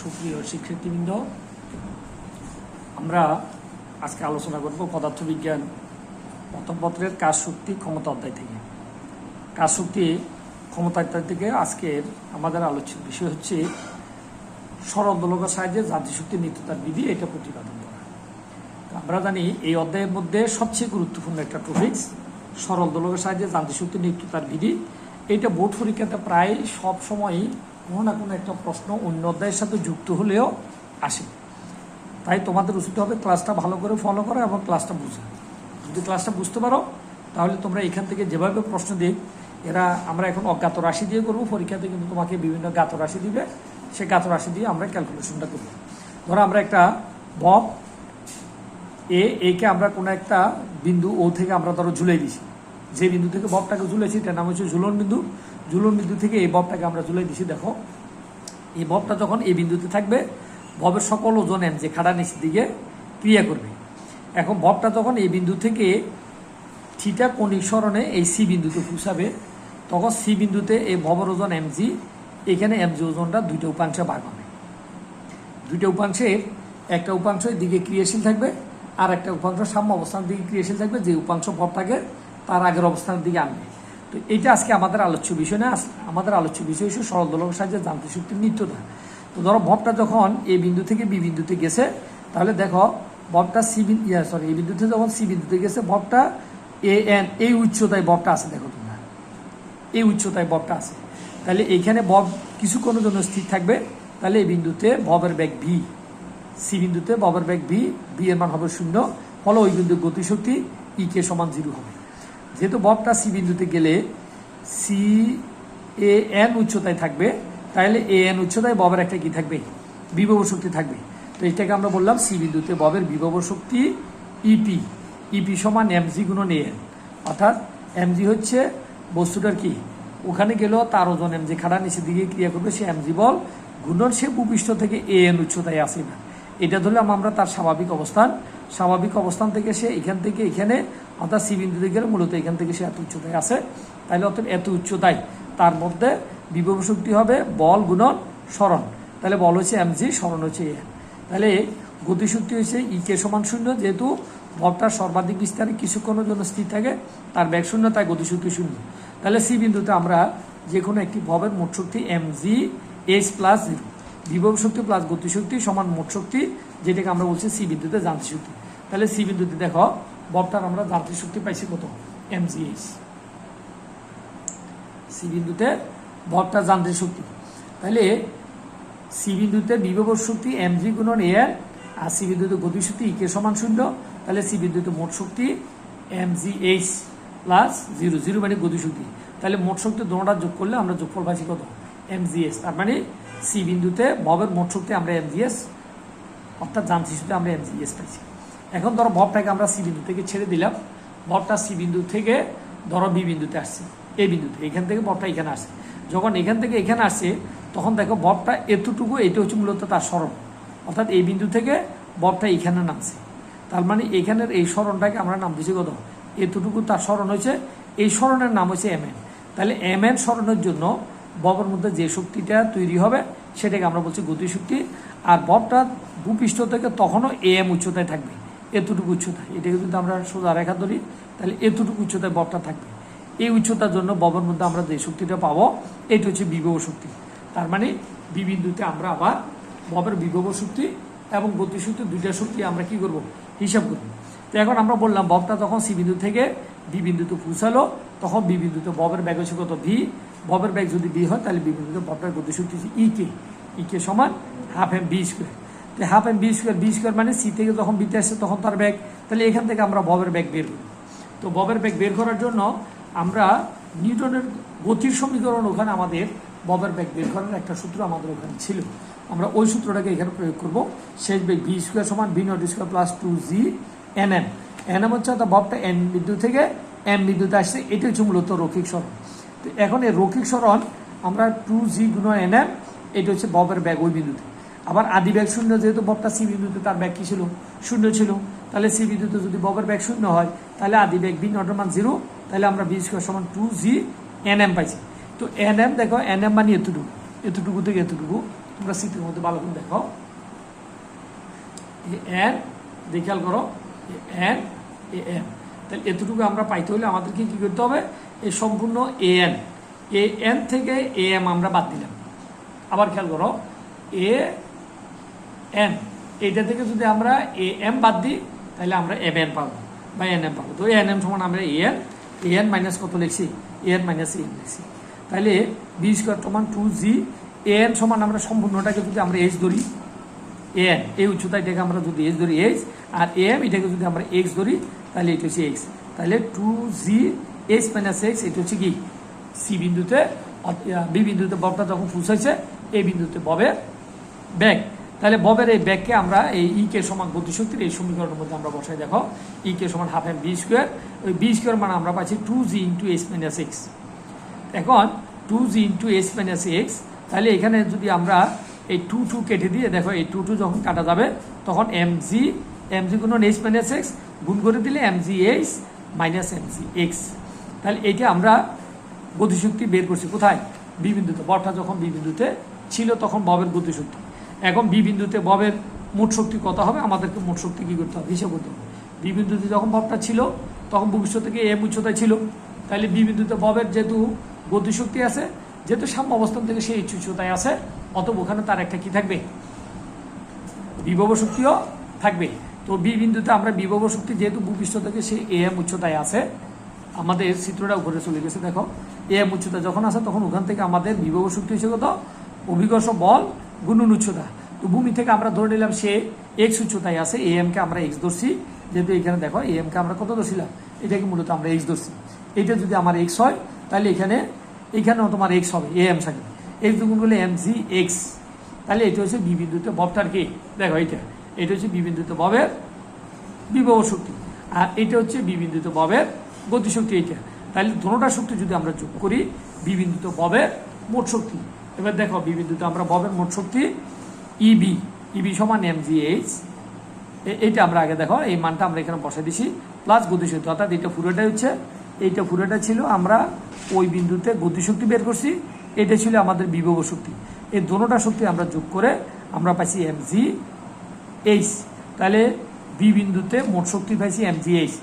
সুপ্রিয় শিক্ষার্থীবৃন্দ, আমরা আজকে আলোচনা করব পদার্থবিজ্ঞান প্রথম পত্রের কাজ শক্তি ক্ষমতা অধ্যায় থেকে। কাজ শক্তি ক্ষমতা অধ্যায় থেকে আজকের আমাদের আলোচ্য বিষয় হচ্ছে সরল দোলকের সাহায্যে যান্ত্রিক নিত্যতার বিধি, এটা প্রতিপাদন করা। আমরা জানি এই অধ্যায়ের মধ্যে সবচেয়ে গুরুত্বপূর্ণ একটা টপিকস সরল দোলকের সাহায্যে যান্ত্রিক নিত্যতার বিধি। এটা বোর্ড পরীক্ষাতে প্রায় সব সময়ই কোনো না কোনো একটা প্রশ্ন অন্য অধ্যায়ের সাথে যুক্ত হলেও আসে। তাই তোমাদের উচিত হবে ক্লাসটা ভালো করে ফলো করা এবং ক্লাসটা বুঝা। যদি ক্লাসটা বুঝতে পারো তাহলে তোমরা এখান থেকে যেভাবে প্রশ্ন দিক, আমরা এখন অজ্ঞাত রাশি দিয়ে করবো পরীক্ষাতে, কিন্তু তোমাকে বিভিন্ন জ্ঞাত রাশি দিবে, সেই জ্ঞাত রাশি দিয়ে আমরা ক্যালকুলেশনটা করব। ধরো আমরা একটা বব একে আমরা কোনো একটা বিন্দু ও থেকে আমরা ধরো ঝুলাই দিছি, যে বিন্দু থেকে ববটাকে ঝুলেছি তার নাম হচ্ছে ঝুলন বিন্দু। ঝুলন বিন্দু থেকে এই ববটাকে আমরা ঝুলাই দিছি। দেখো এই ববটা যখন এই বিন্দুতে থাকবে, ববের সকল ওজন এম যে খাড়া নিচের দিকে ক্রিয়া করবে। এখন ববটা যখন এই বিন্দু থেকে থিটা কোণিক সরণে এই সি বিন্দুতে পৌঁছাবে, তখন সি বিন্দুতে এই ববের ওজন এম জি, এখানে এম জি ওজনটা দুইটা উপাংশে ভাগ হবে। দুইটা উপাংশের একটা উপাংশের দিকে ক্রিয়াশীল থাকবে আর একটা উপাংশ সাম্য অবস্থানের দিকে ক্রিয়াশীল থাকবে, যে উপাংশ ববটাকে তার আগের অবস্থানের দিকে আনবে। তো এটা আজকে আমাদের আলোচ্য বিষয় না, আমাদের আলোচ্য বিষয় হচ্ছে সরল দোলকের সাহায্যে যান্ত্রিক শক্তির নিত্যতা। তো ধরো ববটা যখন এ বিন্দু থেকে বি বিন্দুতে গেছে, তাহলে দেখো ববটা এই বিন্দুতে যখন সি বিন্দুতে গেছে, ববটা এই উচ্চতায় ববটা আছে। দেখো তোমরা এই উচ্চতায় ববটা আছে, তাহলে এইখানে বব কিছুক্ষণের জন্য স্থির থাকবে। তাহলে এই বিন্দুতে ববের বেগ ভি, সি বিন্দুতে ববের বেগ ভি, ভি এর মান হবে 0, ফলে ওই বিন্দুর গতিশক্তি ই কে সমান 0 হবে। যেহেতু ববটা সি বিন্দুতে গেলে সি এ এন উচ্চতায় থাকবে, তাহলে এ এন উচ্চতায় ববের একটা কি থাকবে, বিভব শক্তি থাকবে। তো এটাকে আমরা বললাম সি বিন্দুতে ববের বিভব শক্তি ইপি, ইপি সমান এমজি গুণন এ এন। অর্থাৎ এমজি হচ্ছে বস্তুটার কি, ওখানে গেলেও তার ওজন এমজি খাড়া নিচের দিকে ক্রিয়া করবে, সে এমজি বল গুণন সে ভূপৃষ্ঠ থেকে এ এন উচ্চতায় আসে না। এটা ধরলাম আমরা তার স্বাভাবিক অবস্থান। স্বাভাবিক অবস্থান থেকে সে এখান থেকে এখানে, অর্থাৎ সি বিন্দুতে গেলে মূলত এখান থেকে সে এত উচ্চতায় আছে। তাহলে অর্থাৎ এত উচ্চতায় তার মধ্যে বিভব শক্তি হবে বল গুণন সরণ। তাহলে বল হচ্ছে এমজি, সরণ হচ্ছে এ। তাহলে গতিশক্তি হচ্ছে ই কে সমান 0, যেহেতু ববটার সর্বাধিক বিস্তারে কিছুক্ষণের জন্য স্থির থাকে, তার বেগ 0, তাই গতিশক্তি 0। তাহলে সি বিন্দুতে আমরা যে কোনো একটি ববের মোট শক্তি এমজি এইচ প্লাস 0, বিভব শক্তি প্লাস গতিশক্তি সমান মোট শক্তি, যেটাকে আমরা বলছি সি বিন্দুতে যান্ত্রিক শক্তি। তাহলে সি বিন্দুতে দেখো ববটার আমরা যান্ত্রিক শক্তি পাইছি কত, এমজিএইচ। সি বিন্দুতে ববটার যান্ত্রিক শক্তি, তাহলে সি বিন্দুতে বিভব শক্তি এমজি গুণন এ এন, আর সি বিন্দুতে গতিশক্তি ই কে সমান 0। তাহলে সি বিন্দুতে মোট শক্তি এমজিএইচ প্লাস 0, 0 মানে গতিশক্তি। তাহলে মোট শক্তি দুটোটা যোগ করলে আমরা যোগফল পাইছি কত, এমজিএস। তার মানে সি বিন্দুতে ববের মোট শক্তি আমরা এমজিএস, অর্থাৎ যান্ত্রিক শক্তি আমরা এমজিএস পাইছি। এখন ধরো ববটাকে আমরা সি বিন্দু থেকে ছেড়ে দিলাম। ববটা সি বিন্দু থেকে ধরো বি বিন্দুতে আসছে, এই বিন্দুতে, এখান থেকে ববটা এখানে আসছে। যখন এখান থেকে এখানে আসছে, তখন দেখো ববটা এতটুকু, এটা হচ্ছে মূলত তার সরণ। অর্থাৎ এই বিন্দু থেকে ববটা এখানে নামছে, তার মানে এখানের এই সরণটাকে আমরা নাম দিচ্ছি কত, এতটুকু তার সরণ হয়েছে। এই সরণের নাম হচ্ছে এম এন। তাহলে এম এন সরণের জন্য ববের মধ্যে যে শক্তিটা তৈরি হবে সেটাকে আমরা বলছি গতিশক্তি। আর ববটা ভূপৃষ্ঠ থেকে তখনও এ এম উচ্চতায় থাকবে, এতটুকু উচ্চতায়। এটাকে যদি আমরা সোজা রেখা ধরি, তাহলে এতটুকু উচ্চতায় ববটা থাকবে। এই উচ্চতার জন্য ববের মধ্যে আমরা যে শক্তিটা পাবো, এটা হচ্ছে বিভব শক্তি। তার মানে বি বিন্দুতে আমরা আবার ববের বিভব শক্তি এবং গতিশক্তি, দুইটা শক্তি আমরা কি করব, হিসাব করব। তো এখন আমরা বললাম ববটা তখন সি বিন্দু থেকে বি বিন্দুতে পৌঁছালো, তখন বি বিন্দুতে ববের ব্যাগ হচ্ছে কত, ভি। ববের ব্যাগ যদি বি হয়, তাহলে বি বিন্দুতে ববটার গতিশক্তি হচ্ছে ই কে, ই কে সমান হাফ এম বি স্কোয়ার। তো half M B square, B square মানে সি থেকে যখন বিতে আসছে তখন তার ব্যাগ। তাহলে এখান থেকে আমরা ববের ব্যাগ বের করি। তো ববের ব্যাগ বের করার জন্য আমরা নিউটনের গতির সমীকরণ, ওখানে আমাদের ববের ব্যাগ বের করার একটা সূত্র আমাদের ওখানে ছিল, আমরা ওই সূত্রটাকে এখানে প্রয়োগ করব। শেষ বেগ ভি স্কোয়ার সমান V not square plus 2g N M. N M হচ্ছে অর্থাৎ ববটা এন বিন্দু থেকে এম বিন্দুতে আসছে, এটা হচ্ছে মূলত রৈখিক সরণ। তো এখন এই রৈখিক সরণ আমরা 2g গুণ এন এম, এটা হচ্ছে ববের ব্যাগ ওই বিন্দুতে। আবার আদি ব্যাগ 0, যেহেতু ববটা সি বিন্দুতে তার ব্যাগ কি ছিল, 0 ছিল। তাহলে সি বিন্দুতে যদি ববের ব্যাগ 0 হয়, তাহলে আদি ব্যাগ ভি নটের মান 0। তাহলে আমরা ভি স্কোয়ার সমান 2g এন এম পাইছি। তো এন এম দেখো, এন এম মানে এতটুকু, এতটুকু থেকে এতটুকু, তোমরা চিত্রের মধ্যে ভালো করে দেখো এন খেয়াল করো এন এম, তাহলে এতটুকু আমরা পাইতে হলে আমাদেরকে কি করতে হবে, এই সম্পূর্ণ এন থেকে এম আমরা বাদ দিলাম। আবার খেয়াল করো এন, এইটা থেকে যদি আমরা এম বাদ দিই তাহলে আমরা এম পাবো বা এন এম পাবো। তো এম সমান আমরা এন মাইনাস কত লিখছি, এন মাইনাস এম লিখছি। তাহলে বি স্কোয়ার সমান 2g, এন সমান আমরা সম্পূর্ণটাকে যদি আমরা এইচ ধরি, এন এই উচ্চতা এটাকে আমরা যদি এইচ ধরি এইচ, আর এম এটাকে যদি আমরা এক্স ধরি তাহলে এটা হচ্ছে এক্স। তাহলে 2g এইচ মাইনাস এক্স, এটা হচ্ছে কি সি বিন্দুতে, বি বিন্দুতে ববটা যখন পৌঁছাইছে এই বিন্দুতে ববের ব্যাগ। তাহলে ববের এই ব্যাগকে আমরা এই ই কে সমান গতিশক্তির এই সমীকরণের মধ্যে আমরা বসাই। দেখো ই কে সমান হাফ এম বি স্কোয়ার, ওই বি স্কোয়ার মানে আমরা পাচ্ছি 2g into H minus x. এখন 2g into H minus x, তাহলে এখানে যদি আমরা এই 2 কেটে দিয়ে দেখো এই 2 যখন কাটা যাবে তখন এমজি গুণন এইচ মাইনাস এক্স গুণ করে দিলে MG H minus MG x. তাহলে এইটা আমরা গতিশক্তি বের করছি কোথায়, বি বিন্দুতে। ববটা যখন বি বিন্দুতে ছিল তখন ববের গতিশক্তি। এখন বি বিন্দুতে ববের মোট শক্তি কত হবে, আমাদেরকে মোট শক্তি কী করতে হবে, হিসাব করতে হবে। বি বিন্দুতে যখন ববটা ছিল তখন ভবিষ্যৎ থেকে এম উচ্চতায় ছিল, তাহলে বি বিন্দুতে ববের যেহেতু গতিশক্তি আছে, যেহেতু সাম্য অবস্থান থেকে সেই উচ্চতায় আছে, অতএব ওখানে তার একটা কি থাকবে, বিভব শক্তিও থাকবে। তো বি বিন্দুতে আমরা বিভব শক্তি যেহেতু ভূপৃষ্ঠ থেকে সেই এম উচ্চতায় আছে, আমাদের চিত্রটা উপরে চলে গেছে। দেখো এম উচ্চতা যখন আছে তখন ওখান থেকে আমাদের বিভব শক্তি হচ্ছে কত, অভিকর্ষ বল গুণন উচ্চতা। তো ভূমি থেকে আমরা ধরে নিলাম সে এক্স উচ্চতায় আছে, এমকে আমরা এক্স ধরছি, যেহেতু এখানে দেখো এমকে আমরা কত ধরছিলাম, এটাকে মূলত আমরা এক্স ধরছি। এটা যদি আমার এক্স হয় তাহলে এখানেও তোমার এক্স হবে, এম থাকে, এক্স দুগুণ করলে এম জি এক্স। তাহলে এটা হচ্ছে বি বিন্দুতে ববটার কি, দেখো এটা হচ্ছে বি বিন্দুতে ববের বিভব শক্তি, আর এটা হচ্ছে বি বিন্দুতে ববের গতিশক্তি এইটা। তাহলে দুটোটা শক্তি যদি আমরা যোগ করি, বি বিন্দুতে ববের মোট শক্তি। এবার দেখো বি বিন্দুতে আমরা ববের মোট শক্তি ইবি সমান এমজিএইচ, এইটা আমরা আগে দেখো এই মানটা আমরা এখানে বসাই দিছি, প্লাস গতিশক্তি, অর্থাৎ এইটা পুরোটাই হচ্ছে, এইটা পুরোটা ছিল আমরা ওই বিন্দুতে গতিশক্তি বের করছি, এটা ছিল আমাদের বিভব শক্তি। এই দুটোটা শক্তি আমরা যোগ করে আমরা পাইছি এমজিএইচ। তাহলে বি বিন্দুতে মোট শক্তি পাইছি এমজিএইচ।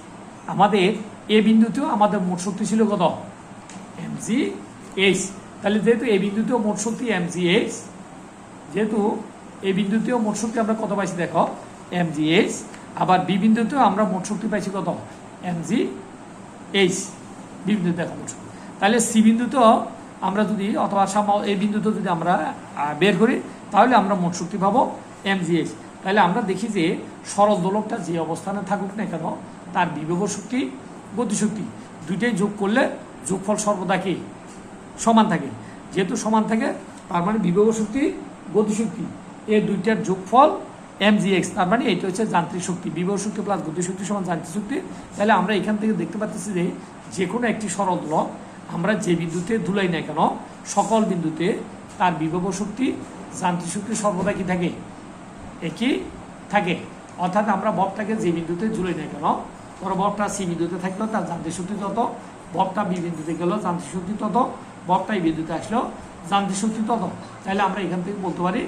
আমাদের এ বিন্দুতেও আমাদের মোট শক্তি ছিল কত, এমজিএইচ। তাহলে যেহেতু এ বিন্দুতেও মোট শক্তি এমজিএইচ, যেহেতু এই বিন্দুতেও মোট শক্তি আমরা কত পাইছি দেখো এমজিএইচ, আবার বি বিন্দুতেও আমরা মোট শক্তি পাইছি কত এমজিএইচ, বি বিন্দুতে দেখো মোট শক্তি। তাহলে সি বিন্দুতেও আমরা যদি অথবা এই বিন্দুতেও যদি আমরা বের করি তাহলে আমরা মোট শক্তি পাবো এমজিএইচ। তাহলে আমরা দেখি যে সরল দোলকটা যে অবস্থানে থাকুক না কেন তার বিভব শক্তি গতিশক্তি দুইটাই যোগ করলে যোগফল সর্বদা কি সমান থাকে। যেহেতু সমান থাকে তার মানে বিভব শক্তি গতিশক্তি এই দুইটার যোগফল এমজিএক্স, তার মানে এইটা হচ্ছে যান্ত্রিক শক্তি, বিভব শক্তি প্লাস গতিশক্তি সমান যান্ত্রিক শক্তি। তাহলে আমরা এখান থেকে দেখতে পাচ্ছি যে কোনো একটি সরল দোলক আমরা যে বিন্দুতে ধুলাই না কেন সকল বিন্দুতে তার বিভব শক্তি যান্ত্রিক শক্তি সর্বদা কি থাকে, একই থাকে। অর্থাৎ আমরা ববটাকে যে বিন্দুতে ঝুলাই না কেন, ধরো ববটা সি বিন্দুতে থাকলো তার যান্ত্রিক শক্তি তত, ববটা বি বিন্দুতে গেল যান্ত্রিক শক্তি তত, ববটা এই বিন্দুতে আসলো যান্ত্রিক শক্তি তত। তাহলে আমরা এখান থেকে বলতে পারি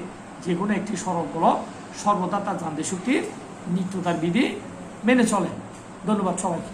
যে কোনো একটি সরল দোলক সর্বদা তার যান্ত্রিক শক্তির নিত্যতার বিধি মেনে চলে। ধন্যবাদ সবাইকে।